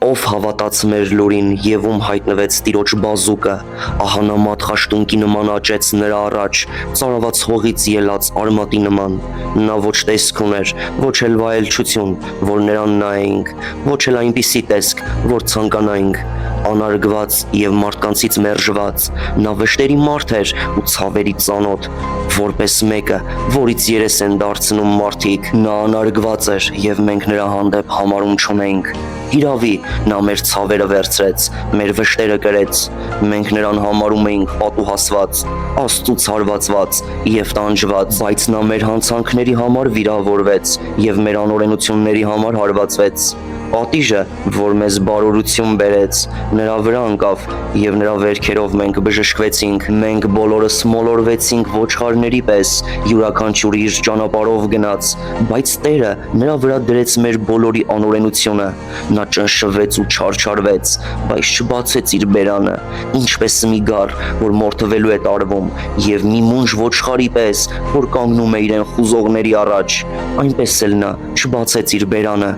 Ով հավատաց մեր լուրին եւ ում հայտնվեց տիրոջ բազուկը, ահա նա մատխաշտունկի նման աճեց նրա առաջ, ծարաված հողից ելած արմատի նման։ Նա ոչ տեսք ուներ, ոչ էլ վայելչություն, որ նրան նայեինք, ոչ էլ այնպիսի տեսք, որ ցանկանայինք։ Անարգված եւ մարդկանցից մերժված, նա վշտերի մարդ էր ու ցավերի ծանոթ, որպես մեկը, որից երես են դարձնում մարդիկ։ Նա անարգված էր եւ մենք նրա հանդեպ համարում չունեինք։ Իրավի, նա մեր ցավերը վերցրեց, մեր վշտերը կրեց։ Մենք նրան համարում էինք պատուհասված, Աստծուց հարվածված եւ տանջված, բայց նա մեր հանցանքների համար վիրավորվեց եւ մեր անօրենությունների համար հարվածվեց։ Պատիժը, որ մեզ բարօրություն բերեց, նրա վրա ընկավ եւ նրա վերքերով մենք բժշկվեցինք։ Մենք բոլորս մոլորվեցինք ոչխարների պես, յուրաքանչյուրը իր ճանապարհով գնաց, բայց Տերը նրա վրա դրեց մեր բոլորի անօրենությունը։ Նա ճնշվեց ու չարչարվեց, բայց չբացեց իր բերանը, ինչպես մի գառ, որ մորթվելու է տարվում, եւ մի մունջ ոչխարի պես, որ կանգնում է իրեն խուզողների առաջ, այնպես էլ նա չբացեց իր բերանը։